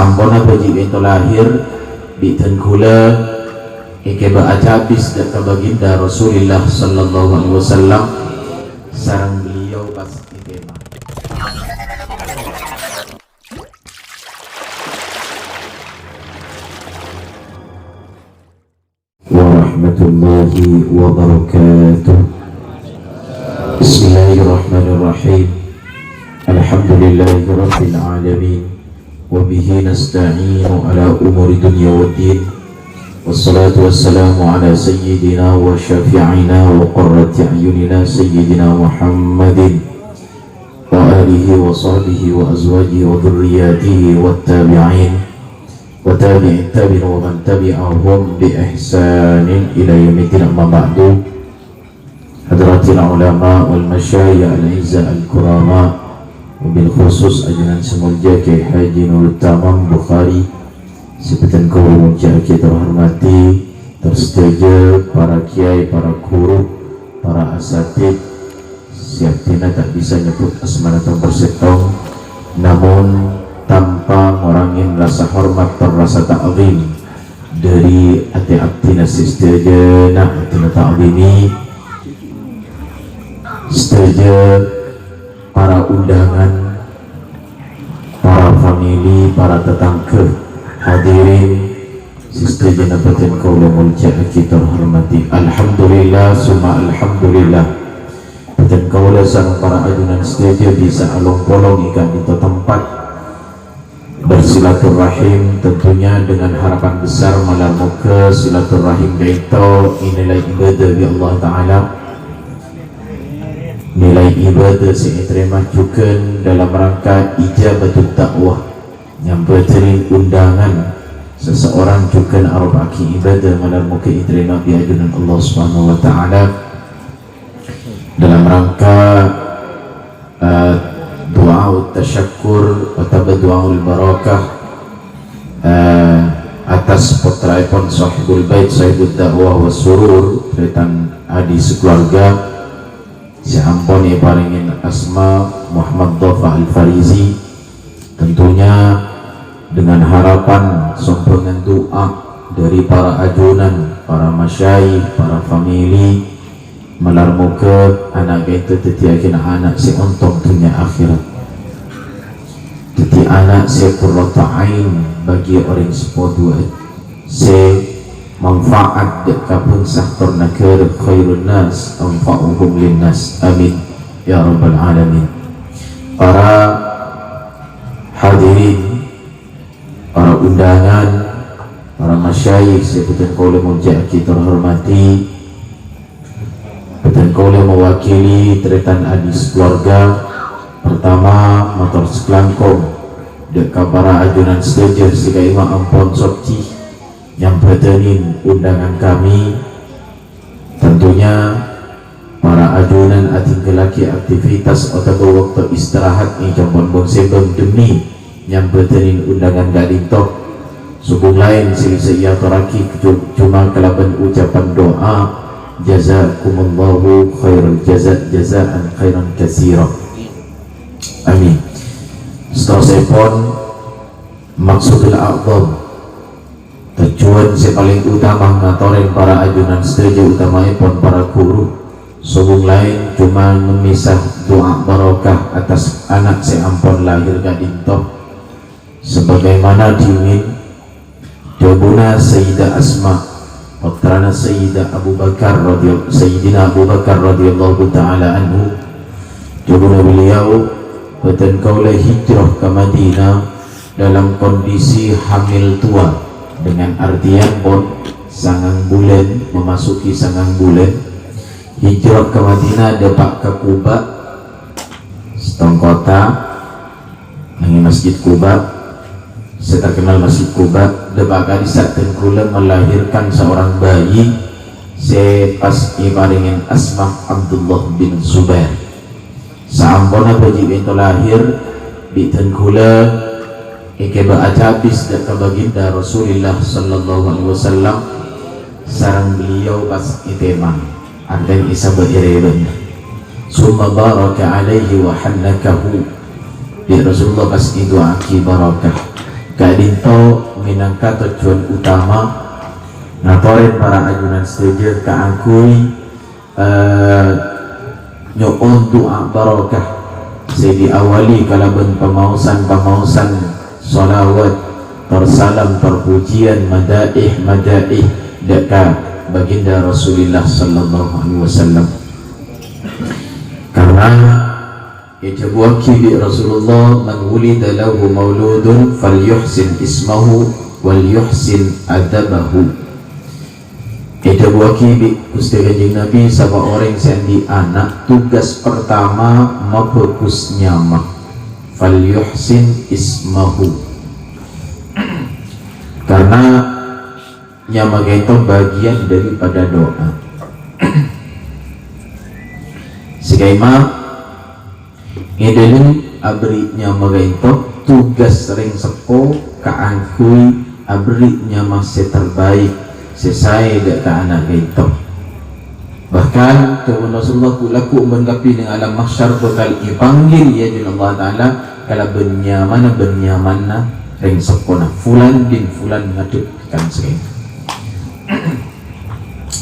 Sampona bagi itu lahir di tengkula ike ba'aca habis dan baginda Rasulullah sallallahu alaihi wasallam sarang beliau pas ike warahmatullahi wabarakatuh. Bismillahirrahmanirrahim. Alhamdulillahi rabbil alamin. Wabihi nasta'inu ala umuri dunya wa din. Wassalatu wassalamu ala sayyidina wa syafi'ina wa qurrati a'yunina sayyidina Muhammadin wa alihi wa sahbihi wa azwajihi wa dhurriyyatihi wa tabi'in wa tabi'in tabi'in wa man tabi'ahum bi ihsanin ila yaumiddin. Amma ba'du. Hadratil ulama wal masyayikh al-izza al-kurama, bil khusus ajunan semulja Kiai Haji Nurul Tamam Bukhari, sebutan kaum jaki terhormati, tersetuju para kiai, para guru, para asatid, siap tina tak bisa nyebut asmana atau bersetong, namun tanpa ngurangin rasa hormat dan rasa ta'zim dari hati-hati setuju nak hati ta'zimi setuju para undangan, para famili, para tetangga, hadirin sister jenabatin kaula mulja kita hormati. Alhamdulillah summa alhamdulillah. Dan kaula sang para ajunan setuju bisa along-polong ikan itu tempat bersilaturahim, tentunya dengan harapan besar malam muka silaturahim itu inilah ibadah bi Allah Ta'ala, nilai ibadah sini terima juga dalam rangka ijabatul dakwah, nyamperin undangan seseorang juga arubaki ibadah malam muka iterima biajunan Allah Subhanahu wa Ta'ala dalam rangka doa tasyakkur atau doa barakah atas putraipun sahibul bait sahibul dakwah wa surur tretan adi sekeluarga si ampun ya paringin asma Muhammad Dhafa Al-Farizi, tentunya dengan harapan sumbangan doa dari para ajunan, para masyayikh, para famili malar muka anak itu tetiakin anak si untung dunia akhirat, teti anak si qurrata ain bagi orang sepodua, si manfaat dek kapun sektor negara khairun nas anfa'uhum linnas, amin ya rabbal alamin. Para hadirin, para undangan, para masyayikh sebutan kaula mujak kita hormati, sebutan kaula mewakili tretan adis keluarga. Pertama motor sekelangkong dek para ajunan setuju sika ima ampun sokci yang bertenin undangan kami, tentunya para ajunan atinggalaki aktivitas atau waktu istirahat ni jampon bonsebeng demi yang bertenin undangan gading tok suku lain silisa toraki cuma kelaban ucapan doa jazakumullahu khairul jazaan khairan katsira, amin. Seterusnya maksudul a'zam, tujuan si paling utama ngatorin para ajunan setuju utamaipun para guru subung lain cuma memisah doa barokah atas anak si ampun lahir gading tok sebagaimana dimin jabuna Sayyidah Asma putrana Sayyidina Abu Bakar radhiyallahu ta'ala anhu, jabuna beliau beten kaula hijrah ke Madinah dalam kondisi hamil tua, dengan artian pun sangang bulan memasuki sangang bulan hijrah ke Madinah depak ke Kuba setong kota nangi Masjid Kuba, saya terkenal Masjid Kuba depak kali saat tengkula melahirkan seorang bayi sepas ibaringin asma Abdullah bin Zubair. Saampona bayi itu lahir di tengkula ike ba'aca habis dan baginda Rasulullah sallallahu alaihi wasallam sarang beliau pas itema anten isa berireun summa baraka alaihi wa hannakahu di Rasulullah pas itu aki barakah kadin minangka tujuan utama ngatorin para ajunan setuju keangkui nyoon doa barokah saya diawali kalaban pemausan sholawat tersalam terpujian madaih dekat baginda Rasulullah sallallahu alaihi wasallam, karena itabuaki bi Rasulullah man wulida lahu mauludun falyuhsin ismahu wal yuhsin adabahu. Itabuaki bi Gusti Kanjeng Nabi sama orang sendi anak tugas pertama mabagus nyama falyuhsin ismahu, karena nyama itu bagian daripada doa. Segaima ngedeli abri nyama itu tugas sering sepo kaangkui abri nyama terbaik sesuai dengan anak itu. Bahkan Tuhan Rasulullah kulaku menggapi dengan alam mahsyar bakal dipanggil ya Allah Ta'ala kalau benyamana ring sepona fulan bin fulan ngadukkan segini.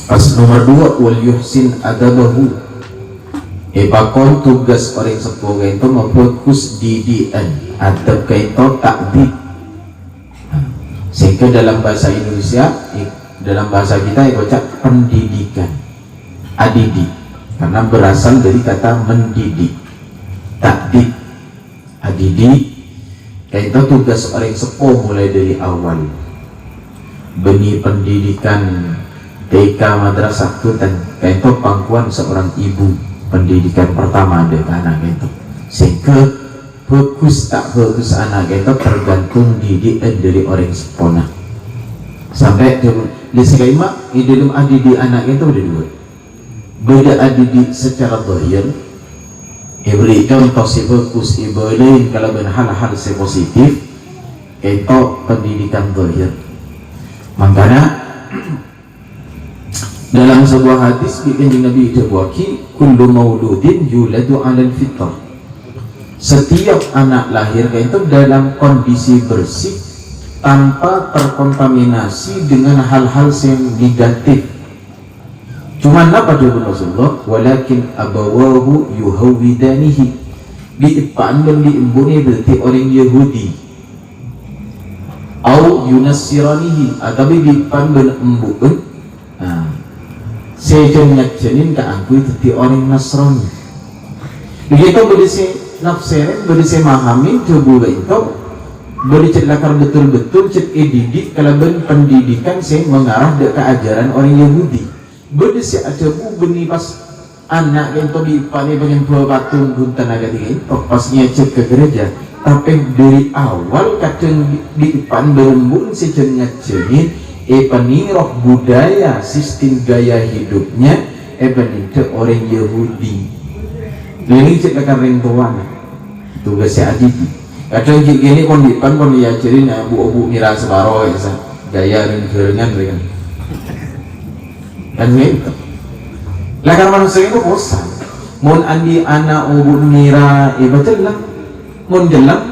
Pas nomor 2 wal yuhsin adabahu, bakon tugas orang sepoga itu memfokus didikan adab kaito takdib, sehingga dalam bahasa Indonesia dalam bahasa kita baca pendidikan adidi karena berasal dari kata mendidik. Takdib adidi kaito tugas orang sepo mulai dari awal benih pendidikan TK madrasah tutan kaito pangkuan seorang ibu pendidikan pertama dari anak itu, sehingga bagus tak bagus anak itu tergantung didikan dari orang sepona. Sampai di segaima di dalam adidi anak itu ada dua, beda adidi secara zahir beri contoh si bagus ibu lain kalau hal-hal si positif itu pendidikan zahir. Makanya dalam sebuah hadis di Kanjeng Nabi Dawaki kullu mauludin yuladu 'alal fitrah, setiap anak lahir itu dalam kondisi bersih tanpa terkontaminasi dengan hal-hal yang negatif. Cuman apa jawaban Rasulullah? Walakin abawahu yuhawidanihi, diipaan dan diimbuni berarti orang Yahudi, au yunassiranihi atau diipaan dan embukan sejengat jenin keangkui jadi orang Nasrani. Begitu berisi nafsirin, berisi mahamin coba itu berceritakan betul-betul cek didik kalau pendidikan yang mengarah ke ajaran orang Yahudi. Berisi ajabu benih pas anak yang tu dipani pengen bawa patung guntan agak tinggi pasnya cek ke gereja, tapi dari awal kadang dipan berembun sejengat jenin penirah budaya sistem gaya hidupnya itu orang Yahudi. Ini ceritakan ringtuan tugasnya adidi. Kadang gini kondipan kon diajarin abu-abu mira separo gaya ring-ringan kan gitu. Lah kan manusia itu bosan. Mun andi anak abu mira baca lah, mun jelang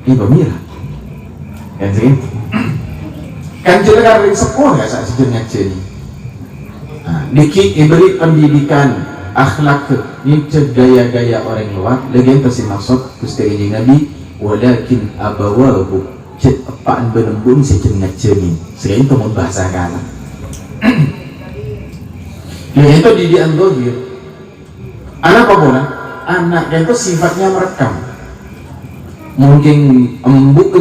mira kan gitu. Kan jelas ring sekolah ya saat sejenak jadi. Dikit diberi pendidikan akhlak ini gaya-gaya orang luar. Lagi yang tersi maksud Gusti Kanjeng Nabi walakin abawahu cek apaan benembun sejenak jadi. Sekarang itu mau bahasa kana. Yang itu didikan dohir. Anak apa pula? Anak itu sifatnya merekam. Mungkin embuk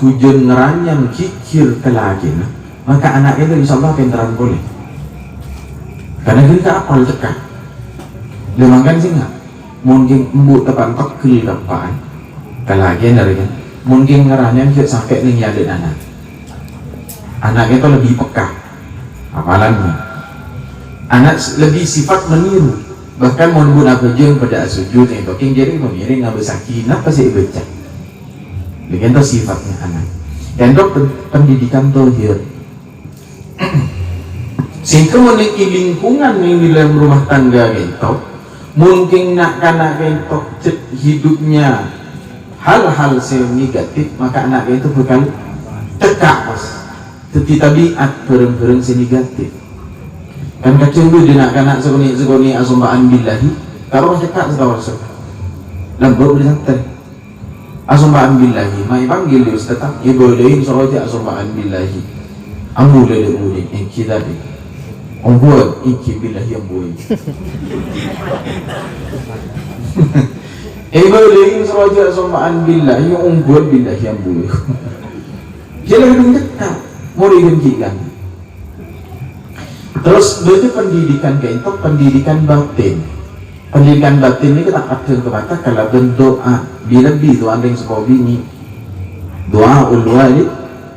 tujuan ngeranyang kikir ke lagi, maka anak itu insya Allah pintaran boleh. Karena kita apal tekan, lemangkan sih nggak? Mungkin embuk tepan tekil tepaan, ke lagi dari kan? Mungkin ngeranyang kita sampai nyalin anak. Anak itu lebih peka, apalannya. Anak lebih sifat meniru, bahkan mau buat apa jeng pada sujud yang talking jadi memiring nggak sakinah pasti baca. Begitu sifatnya anak. Dan pendidikan tohir. Sehingga memiliki lingkungan yang di dalam rumah tangga itu, mungkin nak kanak itu hidupnya hal-hal yang negatif, maka anak itu bakal cekak mas tetapi tabiat pereng-pereng si negatif kan kacung tu dia nak kanak sekoni asumbaan billahi kalau cekak setawar sekak lembut boleh santai asumbaan billahi mai panggil dia tetap ibu lain sahaja asumbaan billahi ambu lele mulin yang kita ni buat iki billahi yang buat ibu lain sahaja asumbaan billahi yang buat billahi yang buat jadi lebih dekat mulai demikian. Terus itu pendidikan kayak itu pendidikan batin. Pendidikan batin ini kita akan kata kalau berdoa bila doa yang sebuah bini doa ulwalid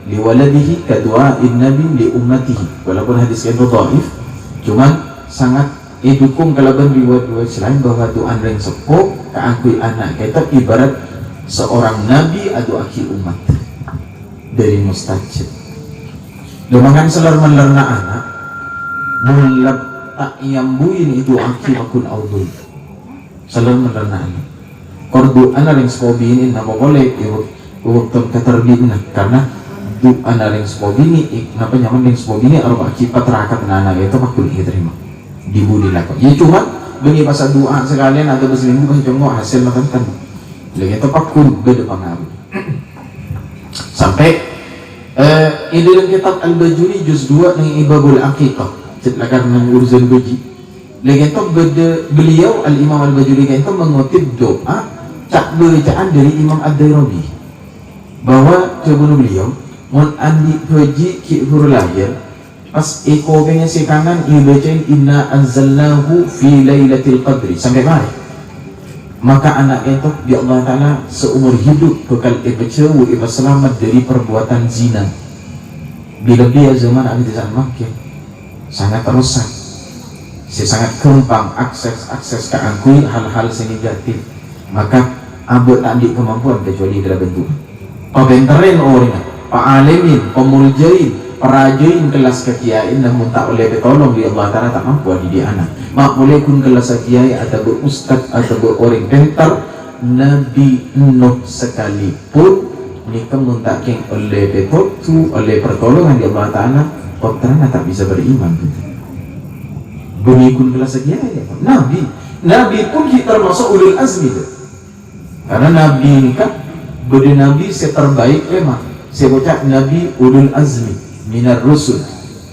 liwaladihi ka doa nabi li ummatihi walaupun hadis itu dhaif cuman sangat didukung kalau berdiwa-dua selain bahwa doa yang sepuh keakui anak kita ibarat seorang nabi atau akhir umat dari mustajab. Lumayan selar melerna anak mulap tak yambuin itu akhir akun audul selar melerna anak kordu anak yang sekobini nama boleh waktu keterbina karena du anak yang sekobini kenapa nyaman yang sekobini arba kipat rakat anak itu makul diterima dibudi lakukan ya cuma bagi pasal doa sekalian atau berselingkuh kasih contoh hasil makan kan lagi itu pakul beda pengaruh sampai ini dalam kitab Al-Bajuri juz 2 dengan Ibabul Aqiqah ceritakan dengan urusan gaji lagi itu beliau Al-Imam Al-Bajuri itu mengutip doa cak bacaan dari Imam Ad-Dairabi bahwa coba beliau mun andi haji ki hurul lahir pas pengen si kanan ia bacain inna anzalnahu fi lailatul qadri sampai mari maka anak itu di Allah Ta'ala seumur hidup bekal ibacawu iba selamat dari perbuatan zina bila dia zaman ahli zaman Makkah sangat rusak sangat gampang akses ke angkui hal-hal negatif maka abad tak ada kemampuan kecuali dalam bentuk pembenterin orangnya pak alimin pemuljain perajain kelas kekiain namun tak oleh bertolong di Allah Ta'ala tak mampu didik anak mak boleh kun kelas kiai atau berustad atau berorang pintar Nabi Nuh sekalipun ni kemuntakin oleh betul oleh pertolongan di Allah Ta'ala putranya tak bisa beriman boleh kun kelas kiai Nabi pun kita termasuk ulul azmi karena Nabi ini kan beri Nabi terbaik memang saya baca Nabi ulul azmi minar rusul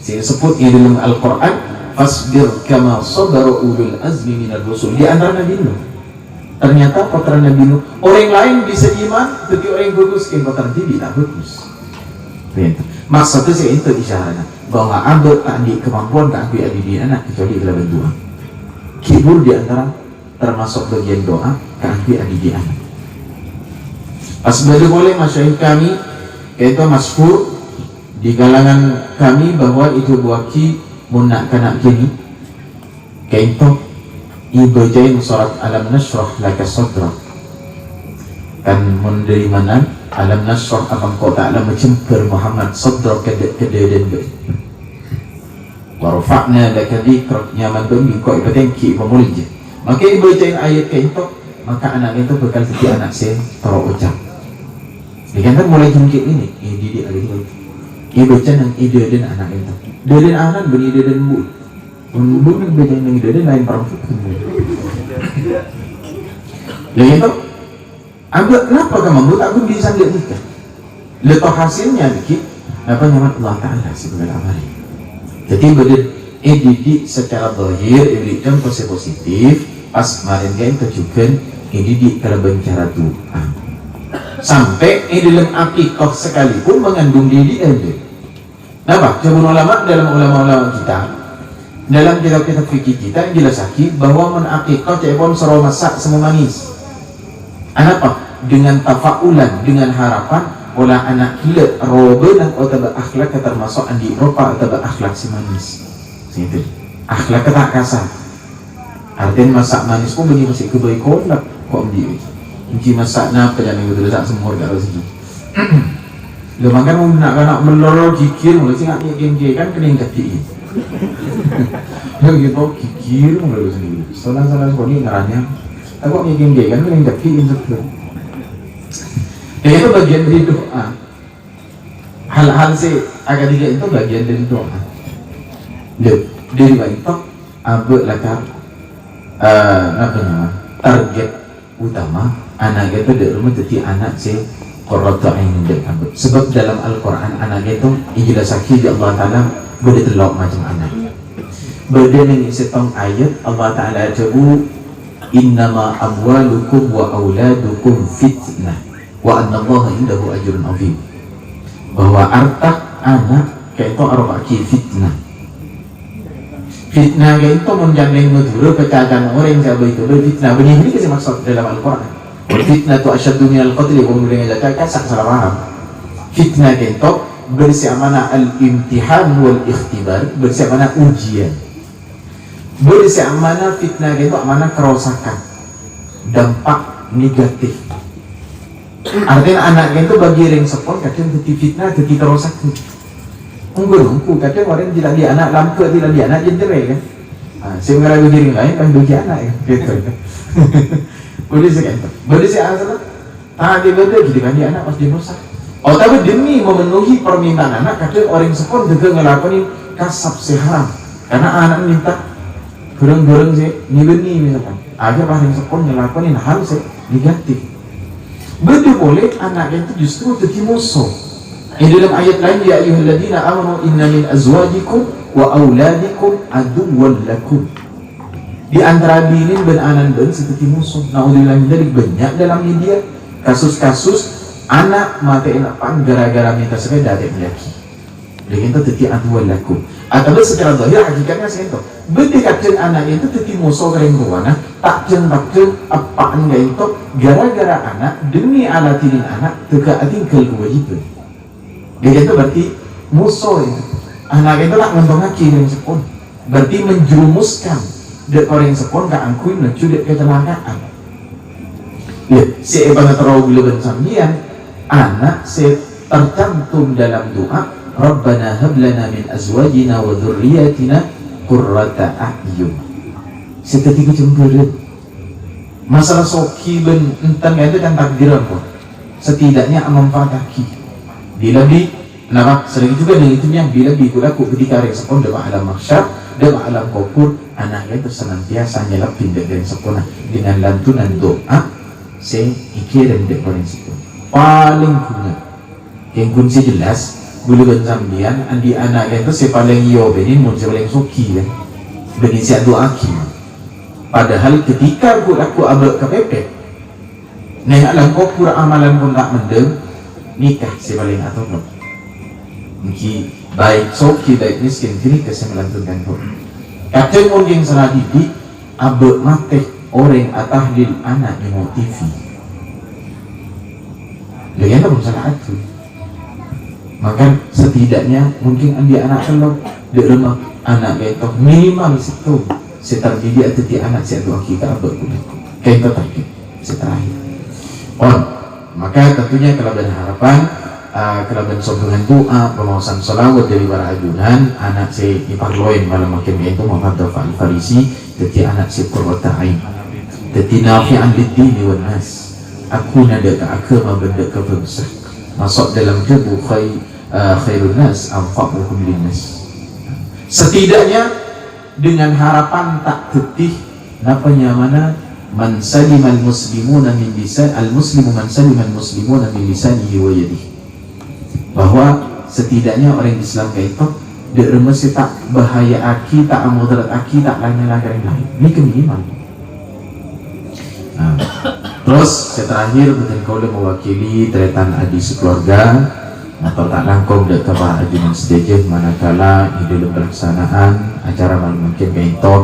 saya sebut ini dalam Al-Quran fasbir kama sabara ulul azmi minar rusul di antara Nabi Nuh ternyata putra Nabi Nuh orang lain bisa iman tapi orang yang bagus yang putra Nabi tak bagus maksudnya saya itu isyaratnya bahwa abad tak di kemampuan tak ambil adik anak kecuali dalam doa kibur di antara termasuk bagian doa tak ambil adik anak pas belajar boleh masyarakat kami yaitu masyhur di kalangan kami bahwa itu buaki munak kanak kini kaitu ibajain surat alam nasrah laka sadrak kan dari mana alam nasrah akan kota alam macam Muhammad sadrak kedai dan ber warfa'na laka dhikrak nyaman bagi kau ibatengki pemulij maka ibajain ayat kaitu maka anak itu bakal jadi anak saya terucap dikatakan mulai jengkit ini didik ada ini baca yang ide dan anak itu dan anak beri ide dan bu yang baca yang ide dan lain perempuan lalu itu ambil kenapa kamu bu tak pun bisa lihat nikah letak hasilnya dikit apa nyaman Allah Ta'ala sebagai amali jadi badan didik secara zahir didik positif pas kemarin dia tunjukkan didik kalau bicara doa sampai dalam akikah sekalipun mengandung diri aja. Kenapa? Coba ulama dalam ulama kita dalam kitab-kitab fikih kita jelasaki bahwa menakikah cepon sero masak semua manis. Kenapa? Dengan tafaulan, dengan harapan olah anak gila robe dan otaba akhlak termasuk andi ropa otaba akhlak si manis. Itu akhlak tak kasar. Artinya masak manis pun bagi masih kebaikan lah kok dia. Mungkin masak nak jangan yang betul tak semua kat sini. Lo makan nak melorot kikir mula sih nak geng kan kena kaki. Lo gitu kikir mula sini. Salah kau ni ngaranya. Aku ni geng kan kena kaki insecure. Itu bagian dari doa. hal-hal si agak tiga itu bagian dari doa. Dari itu abek lakar target utama anak itu di rumah jadi anak si qurratu ainin dek abek. Sebab dalam Al-Quran anak itu ijelasaki di Allah Ta'ala boleh telok macam anak. Berdeni setong ayat Allah Ta'ala jabu innama amwalukum wa auladukum fitnah wa annallaha indahu ajrun azim. Bahwa harta anak kayak itu arba'ki fitnah. Fitnah kayak itu menjandeng madhura pecahan orang yang sahabat itu berfitnah. Begini ini kasih maksud dalam Al-Quran. Fitnah tu asyaddu minal qatli wa mulai ngajakan kasak salah paham. Fitnah kayak itu bersiamana al-imtihan wal ikhtibar, bersiamana ujian. Bersiamana fitnah kayak itu amanah kerosakan, dampak negatif. Artinya anak itu bagi ring sepon kadang jadi fitnah, jadi kerosakan. Unggu kadang orang tidak di anak lampu tidak di anak jenderai kan. Saya mengalami diri lain kan bagi anak ya. Gitu. Boleh sekian. Boleh saya asal. Dia beda gitu kan di anak pas dia dosa. Oh tapi demi memenuhi permintaan anak kadang orang sepon juga ngelakuin kasab seharam. Karena anak minta goreng-goreng sih nibeni misalkan. Agar orang sepon ngelakuin hal sih negatif. Betul boleh anak itu justru jadi musuh. Dalam ayat lain ya ayyuhalladzina amanu inna min azwajikum wa auladikum aduwwan lakum. Di antara binin dan anak dan seperti musuh. Naudzubillah min dzalik banyak dalam media kasus-kasus anak mati enakan gara-gara minta sepeda dari laki. Dengan itu teti aduwwan lakum. Atau secara zahir hakikatnya seperti itu. Berdekatan anak itu teti musuh kering ruana tak jeng apaan gak itu gara-gara anak demi alatinin anak teka atingkal kewajiban. Dia itu berarti musuh itu. Anak itu lah membangaki yang sepon. Berarti menjerumuskan dari orang sepon ke angkuin dan culik kecelakaan. Ya, si ebana terlalu bila sambian anak si tercantum dalam doa Rabbana hablana min azwajina wa dhurriyyatina qurrata a'yun. Seketika cemburu. Masalah soki ben entang itu kan takdiran kok. Setidaknya memanfaatkan bila di kenapa sering juga dengan itu yang bila dikulaku ketika hari sepon dalam alam mahsyar dalam alam kubur anaknya itu senantiasa nyelapin dari sepona dengan lantunan doa se ikiran dari paling sepon paling punya yang kunci jelas bulu sambian andi anaknya itu se paling iyo benin mun se paling suki kan benin si doa ki padahal ketika aku abek kepepet neng alam kubur amalan pun tak mendeng nikah si paling atau no mungkin baik soki baik miskin kini kasih melantunkan pun kadang orang yang salah didik abek mate orang atahlil anak yang mau TV dengan apa salah itu maka setidaknya mungkin andi anak kalau di rumah anak itu minimal situ setar didik atau di anak siatu kita abek kayak itu tadi seterakhir maka tentunya kelebihan harapan kelebihan sokongan doa pemawasan salawat dari para ajunan anak si iparloin malam makin itu Muhammad Dafa'al Farisi jadi anak si qurrata ain jadi nafi'an lid-dini wan nas aku nada ke agama benda ke bangsa masuk dalam jebu khairun nas anfa'uhum linnas. Setidaknya dengan harapan tak tetih napanya mana man salimal muslimuna min lisan al-muslimu man salimal muslimuna min lisanihi wa yadihi, bahwa setidaknya orang Islam kayak itu dia mesti tak bahaya aki, tak mudarat aki, tak lain-lain lain. Ini keminimal. Nah, terus terakhir betul kau mewakili teretan adi sekeluarga atau tak langkong dek kepala ajunan setuju manakala di dalam pelaksanaan acara malam mungkin kayak itu.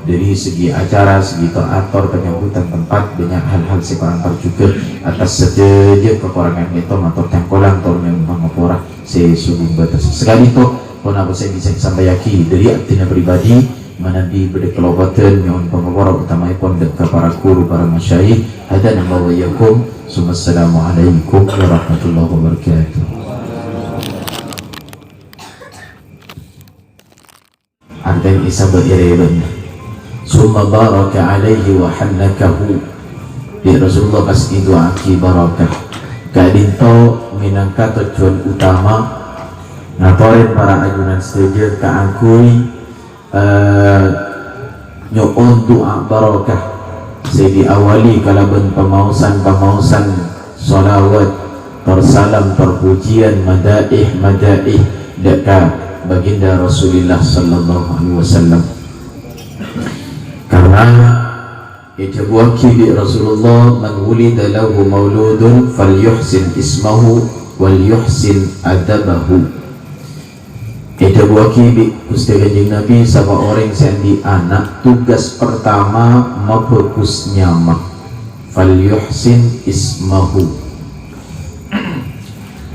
Dari segi acara, segi atur penyambutan tempat banyak hal-hal sekurang-kurang juga atas saja kekurangan itu atau cangkolan atau memang mengapura sesungguh batas sekali itu pun apa saya bisa sampaikan dari artinya pribadi mana di beda kelobatan yang pengapura utama pun ke para guru para masyayikh hadan wa iyyakum assalamualaikum warahmatullahi wabarakatuh. Artinya isabat iraban summa baraka alaihi wa hannakahu di Rasulullah pas itu aki barakah kadinto minangka tujuan utama ngatorin para ajunan setuju keangkui nyoon doa barokah saya diawali kalaban pemausan sholawat tersalam terpujian madaih dekat baginda Rasulullah sallallahu alaihi wasallam, karena itu wakil Rasulullah man wulida lahu mauludun falyuhsin ismahu wal yuhsin adabahu. Itu wakil Gusti Kanjeng Nabi sama orang sendi anak tugas pertama mabagus nyamak falyuhsin ismahu,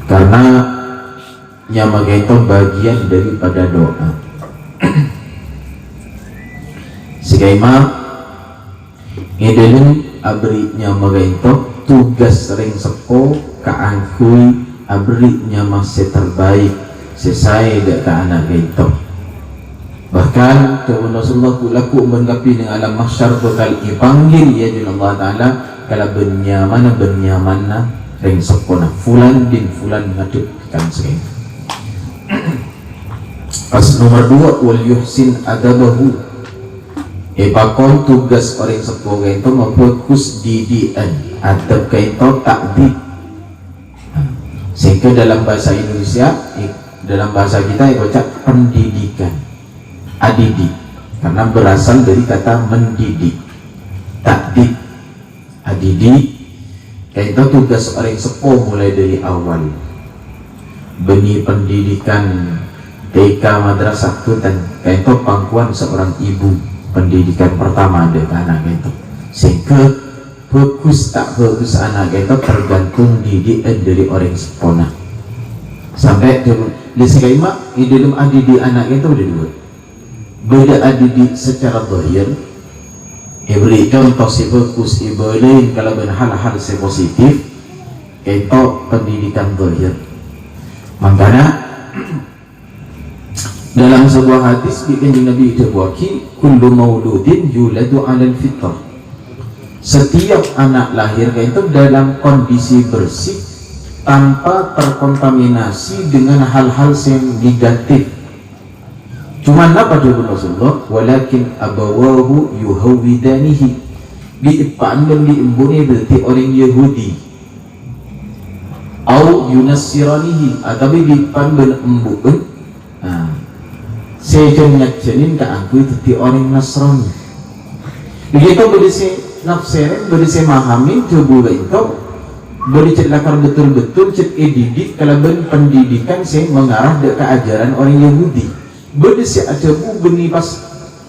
karena nyamak itu bagian daripada doa. Segaimana ngedelen abrinya magainto tugas ring sepo kaangkui abrinya masih terbaik sesuai dengan anak gainto. Bahkan Tuhan Rasulullah kulaku menggapi dengan alam mahsyar bakal dipanggil ya Allah Ta'ala kalau benyamana ring sepo na fulan bin fulan ngaduk kan sering. Pas nomor 2 wal yuhsin adabahu, bakal tugas orang sepuh itu memfokus didikan adab kaito takdib, sehingga dalam bahasa Indonesia dalam bahasa kita baca pendidikan adidi karena berasal dari kata mendidik, takdib adidi kaito tugas orang sepuh mulai dari awal benih pendidikan TK madrasah dan kaito pangkuan seorang ibu pendidikan pertama dari anak itu, sehingga bagus tak bagus anak itu tergantung didikan dari orang sepona sampai di segaima di dalam adidik anak itu ada dua beda adidik secara zahir beri contoh si bagus ibu lain kalau hal-hal si positif itu pendidikan zahir. Makanya dalam sebuah hadis di Kanjeng Nabi itu wakil kullu mauludin yuladu 'alal fitrah, setiap anak lahir itu dalam kondisi bersih tanpa terkontaminasi dengan hal-hal yang negatif. Cuman apa jawaban Rasulullah? Walakin abawahu yuhawidanihi, diipan dan diimbuni berarti orang Yahudi, au yunassiranihi atau diipan dan embun sejengat jenin keangkui jadi orang Nasrani. Begitu berisi nafsirin, berisi mahamin coba itu berceritakan betul-betul cet edidik kalau pendidikan yang mengarah ke ajaran orang Yahudi. Berisi ajabu benih pas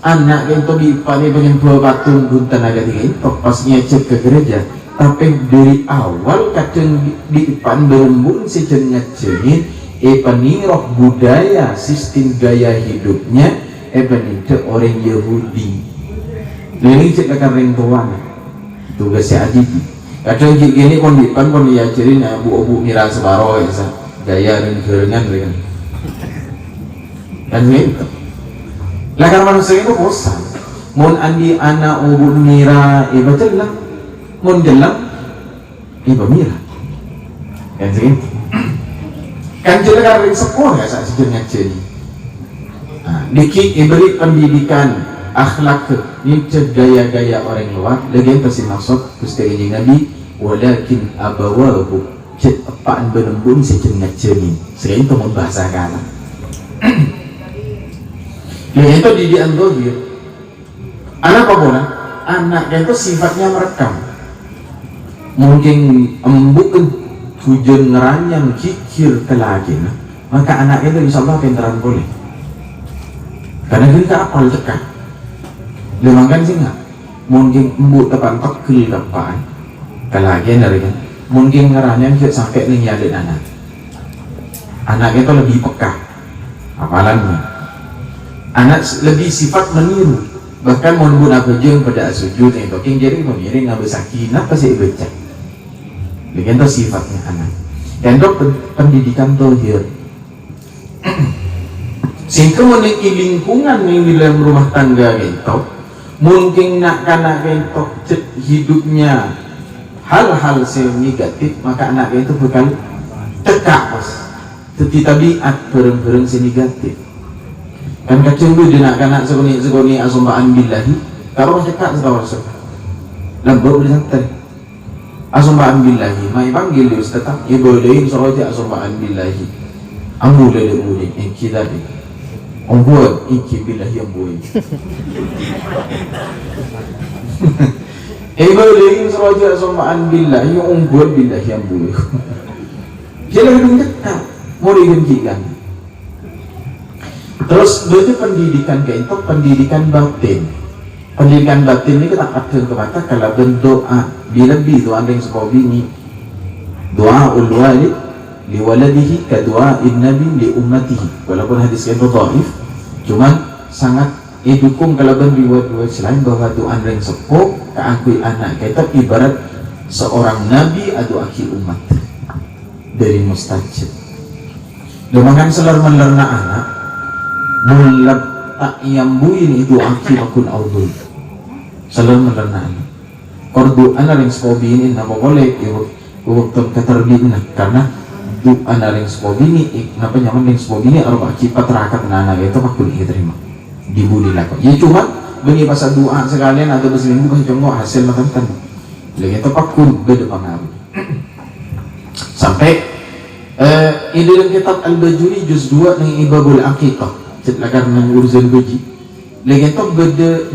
anak yang tu dipani pengen dua patung guntan agak tinggi pas ngecek ke gereja, tapi dari awal kadang dipan berembun sejengat jenin penirah budaya sistem gaya hidupnya itu orang Yahudi. Ini ceritakan ring tuan tugasnya adidi kadang gini kondipan pun diajarin abu-abu mira sebaro gaya dan gerengan kan gitu lah, karena manusia itu bosan mun andi anak abu mira baca lah mun jelang mira kan gitu kan jelas ring sekolah ya saat sejennya jadi dikit diberi pendidikan akhlak ini gaya-gaya orang luar lagi yang pasti maksud Gusti Kanjeng Nabi walakin abawahu cet apaan benembun sejennya jadi sering itu membahasa kala yang itu didikan dohir anak apa bola anak itu sifatnya merekam mungkin embuk tujuan ngeranyang kikir ke lagi maka anak itu insya Allah pintaran boleh karena kita apal tekan lemangkan sih nggak mungkin embu tepan pekil kapaan ke lagi dari kan mungkin ngeranyang sampai nyalin anak itu lebih peka apalannya anak lebih sifat meniru bahkan mau nembun apa jeng pada sujud yang toking jadi memiring ngabe sakinah pasti baca. Itu sifatnya anak. Dan itu pendidikan tohir. Sehingga memiliki lingkungan yang di dalam rumah tangga itu, mungkin nak anak itu hidupnya hal-hal yang negatif, maka anak itu bakal tekak pas. Teti tabiat pereng-pereng si negatif. Kan kacung tu dia nak kanak segoni asumbaan billahi. Kalau cakap setahu rasa. Lambau boleh santai. Asumbaan billahi. Mai panggil dia tetap. Ia boleh suruh dia asumbaan billahi. Ambu lele boleh. Engki tadi. Ombuat engki billahi ambu. Boleh suruh dia asumbaan billahi. Ombuat billahi ambu. Dia lebih dekat. Mau digenggikan. Terus itu pendidikan kayak itu pendidikan batin. Pendidikan batin ini kita akan kemata kalau berdoa lebih doa yang sebuah bini doa ulwalid liwaladihi ka doain nabi li ummatihi. Walaupun hadis itu dhaif, cuman sangat dukung kalau berdiwa-dua selain bahwa doa yang sepuh keakui anak kita ibarat seorang nabi atau akhir umat dari mustajab. Demakan selar melerna anak mulap tak yambuin itu akhirakun audul selar melerna anak kordu anak yang sepobini nama boleh waktu keterbina karena du anak yang sepobini kenapa nyaman yang sepobini arba kipat terakat anak itu makul diterima dibuli lakukan ya cuma bagi pasal doa sekalian atau berselingkuh kasih contoh hasil makan lagi itu pakul beda pengaruh sampai ini dalam kitab Al-Bajuri juz 2 dengan Ibabul Aqiqah cetlakan mengurusan gaji lagi itu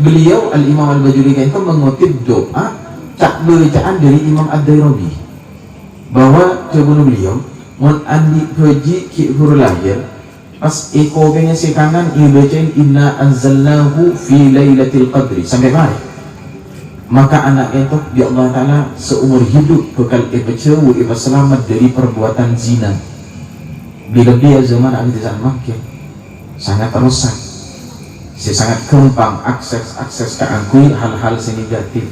beliau Al-Imam Al-Bajuri itu mengutip doa cak bacaan dari Imam Ad-Dairabi bahwa coba beliau mun andi haji ki hurul lahir pas ikoganya si kanan ia bacain inna anzalnahu fi lailatul qadri sampai mari maka anak itu di Allah Ta'ala seumur hidup bekal ibacawu iba selamat dari perbuatan zina bila dia zaman ahli zaman Makkah sangat rusak sangat gampang akses keangkui hal-hal negatif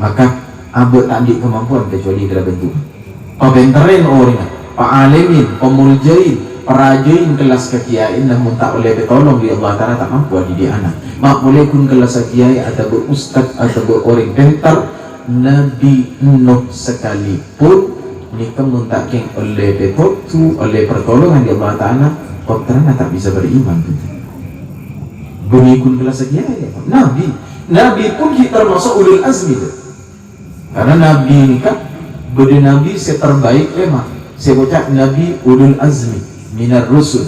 maka abad tak di kemampuan kecuali dalam bentuk pembenterin orang pak alimin pemuljain perajain kelas kekiain namun tak oleh bertolong di Allah Ta'ala tak mampu di anak mak boleh kun kelas kiai atau berustad atau berorang pintar Nabi Nuh sekalipun ini kemuntakin oleh betul oleh pertolongan di Allah Ta'ala kontranya tak bisa beriman boleh kun kelas kiai Nabi pun kita termasuk ulul azmi karena Nabi ini kan budi Nabi terbaik memang saya ucap Nabi ulul azmi minar rusul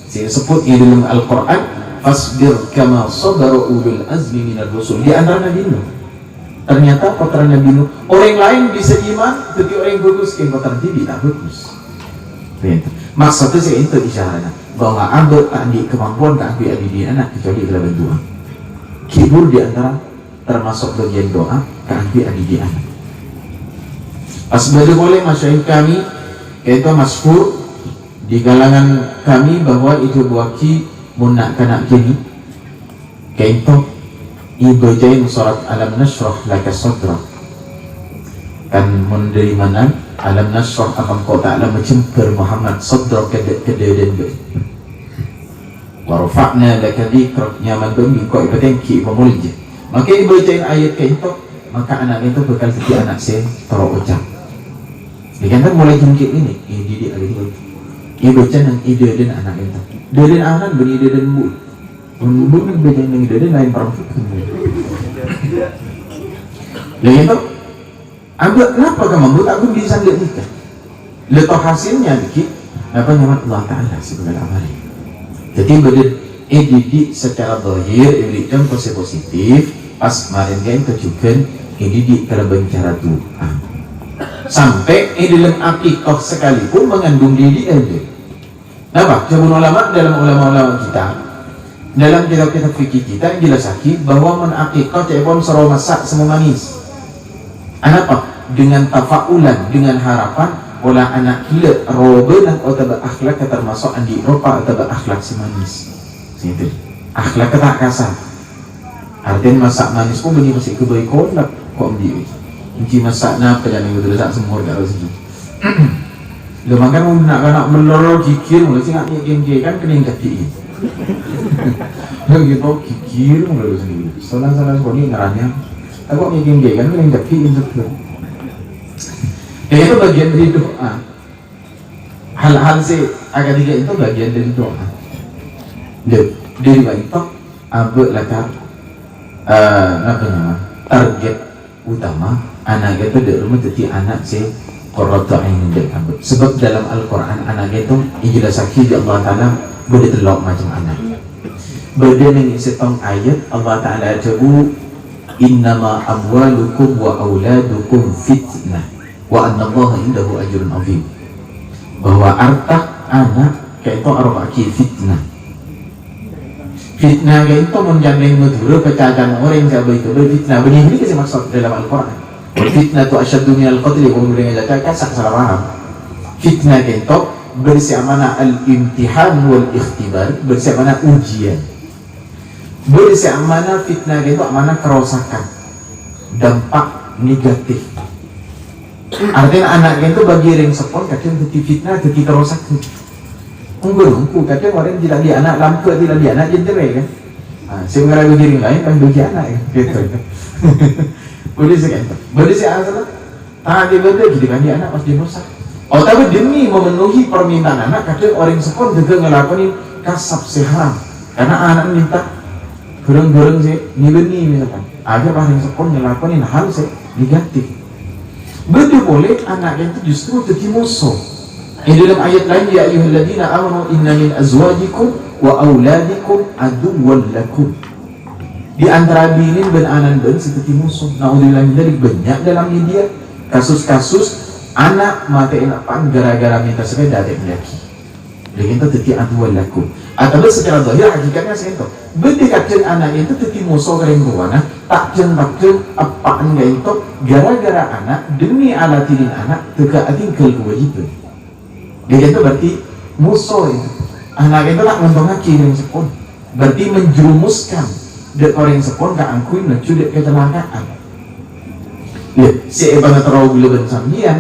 saya sebut ini dalam Al-Quran fasbir kama sabara ulul azmi minar rusul di antara Nabi Nuh ternyata putra Nabi Nuh orang lain bisa iman tapi orang bagus yang putra Nabi tak bagus maksudnya saya itu isyarat bahwa abad tak di kemampuan tak ambil di anak kecuali dalam doa kibur di antara termasuk bagian doa tak ambil di anak pas belajar boleh masyarakat kami yaitu masyhur di kalangan kami bahwa itu buaki munak kanak kini kaitu ibajain surat alam nashrah laka sadrak kan dari mana alam nashrah akan kota alam mencemper Muhammad sadrak kededen be warfa'na laka dhikrak nyaman bumi kau ibatengki pemulja maka ibajain ayat kaitu maka anak itu bakal jadi anak saya terucap dikatakan mulai jengkit ini didik ada itu ia baca yang ide dan anak itu dan anak beri ide dan bu kan baca yang ide dan lain perempuan lain itu ambil kenapa kamu buat aku bisa lihat nikah letak hasilnya dikit apa nyaman Allah Ta'ala sebagai amari jadi berdiri didik secara zahir diberikan positif pas kemarin kan tujukan didik kalau bicara doa sampai dalam akikah sekalipun mengandung didik aja. Kenapa? Coba ulama dalam ulama-ulama kita dalam kitab-kitab fikih kita jelasaki bahwa menakikah cepon sero masak semua manis. Kenapa? Dengan tafaulan, dengan harapan olah anak gila robe dan atau akhlak termasuk andi ropa atau akhlak si manis. Itu akhlak tak kasar. Artinya masak manis pun beni masih kebaikan kok ambil. Kunci masak nak jangan yang betul tak semua kat sini. Lo makan nak melorot kikir mula sih nak geng kan kena kaki. Lo gitu kikir mula sini. Salah kau ni ngaranya. Aku geng kan kena kaki itu. Itu bagian dari doa. hal-hal agak tiga itu bagian dari doa. Dari itu abek laka target utama anak itu di rumah jadi anak qurratu ainin dek abek. Sebab dalam Al-Quran anak itu ijelasaki di Allah Ta'ala boleh telok macam anak. Beda dengan setong ayat Allah Ta'ala jabu innama amwalukum wa auladukum fitnah wa annallaha indahu ajrun azim. Bahwa harta anak kayak itu arwaki fitnah. Fitnah kayak itu menjandeng madura pecahan orang yang itu berfitnah. Benih ini kasih maksud dalam Al-Quran. Fitnah tu asyaddu minal qatli wa mulai ngajak kasak salah paham. Fitnah kayak itu bersiamana al-imtihan wal ikhtibar, bersiamana ujian. Bersiamana fitnah kayak itu mana kerosakan, dampak negatif. Artinya anak itu bagi ring sepon kadang jadi fitnah, jadi kerosakan. Unggu kadang orang tidak di anak lampu tidak di anak jenderai kan. Saya mengarah diri lain kan bagi anak ya. Gitu. Boleh sekian. Boleh saya asal. Tadi benda gitu kan di anak pas dimasak. Oh tapi demi memenuhi permintaan anak kadang orang sepon juga ngelakuin kasab seharam. Karena anak minta goreng-goreng ni misalkan. Agar orang sepon ngelakuin hal negatif. Betul boleh anak itu justru jadi musuh. Dalam ayat lain ya ayyuhalladzina amanu inna min azwajikum wa auladikum aduwwan lakum. Di antara binin dan anak dan seperti musuh. Naudzubillah dari banyak dalam media kasus-kasus anak mati enakan gara-gara minta sepeda tak laki. Dengan itu teti aduwwan lakum. Atau secara zahir hakikatnya seperti itu. Berdekatan anak itu teti musuh kering ruana tak jeng apaan itu gara-gara anak demi alatinin anak teka atingkel kewajiban. Dia itu berarti musuh itu. Anak itu tak mentongi yang sepon. Berarti menjerumuskan dek orang sepon ke angkuin dan cudek kecelakaan. Ya, si ibadah terlalu leban sambian.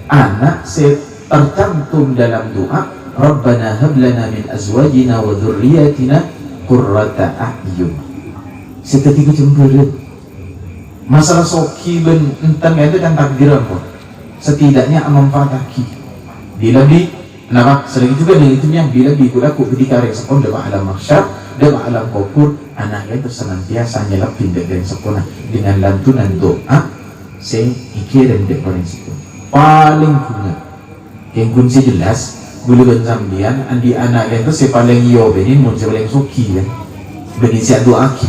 Anak si tercantum dalam doa, Rabbana hablana min azwajina wa dhurriyatina qurrata a'yun. Seketika cemburu. Masalah soki ben entang itu kan takdiran pun. Setidaknya memfataki. Bila kenapa? Sering juga dengan itu yang bila dikulaku ketika orang sepon dalam alam mahsyar, dalam alam kubur, anaknya itu senantiasa nyelap tindak dari sepona dengan lantunan doa, sing ikiran dek orang sepon. Paling punya, yang kunci jelas, bulu bensambian, andi anaknya itu sepaling iyo benin, mun sepaling suki kan, benin siap doa ki.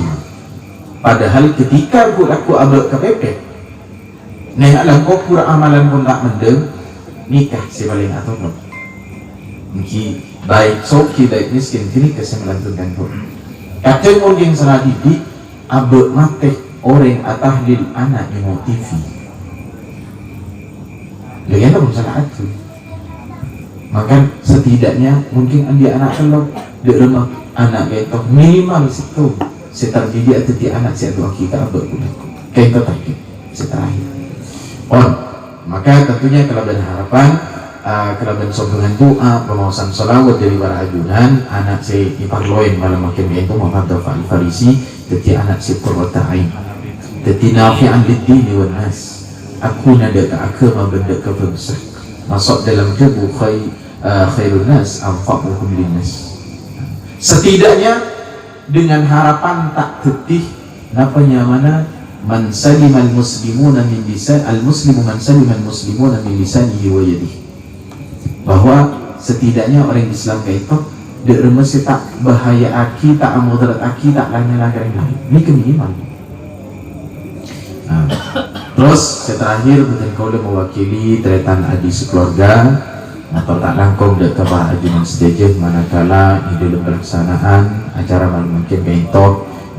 Padahal ketika aku abek kepepet, neng alam kubur amalan pun tak mendeng. Nikah si paling atau no. Mungkin baik soki baik miskin kini kasih melantunkan pun. Kadang orang yang salah didik abek mate orang atahlil anak yang mau TV. Lihat pun salah itu. Maka setidaknya mungkin andi anak kalau di rumah anak itu minimal situ. Setar didik atau di anak saya doa kita abek pun. Kayak itu tadi seterakhir. Maka tentunya kelebihan harapan, kelebihan sokongan doa, pemawasan salawat dari para ajudan, anak si iparloin malam makin itu Muhammad Dafa'al Farisi, jadi anak si qurrata ain, jadi nafi'an lid-dini wan nas. Aku nada ke agama benda ke bangsa. Masuk dalam jabu khairun nas anfa'uhum linnas. Setidaknya dengan harapan tak tetih napanya mana man salimal muslimuna min lisan al-muslimu man salimal muslimuna min lisanihi wa yadihi. Bahwa setidaknya orang Islam kayak itu dia mesti tak bahaya aki, tak mudarat aki, tak lain-lain lain. Ini keminimal. Terus terakhir bukan kau mewakili tretan adi sekeluarga atau tak langkong dek kebah ajunan sejajar manakala di dalam pelaksanaan acara malam mungkin kayak itu.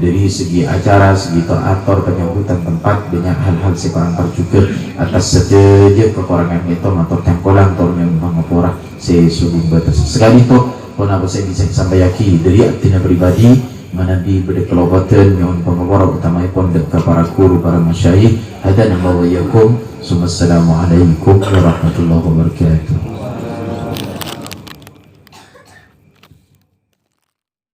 Dari segi acara, segi atur penyambutan tempat banyak hal-hal sekurang juga atas sejauh kekurangan itu atau cangkolan atau yang mengapura sesungguh batas sekali itu pun apa saya bisa sampaikan dari artinya pribadi mana di berkelobatan yang pengapura utama pun dekat para guru para masyayikh hadana wa iyyakum. Assalamualaikum warahmatullahi wabarakatuh.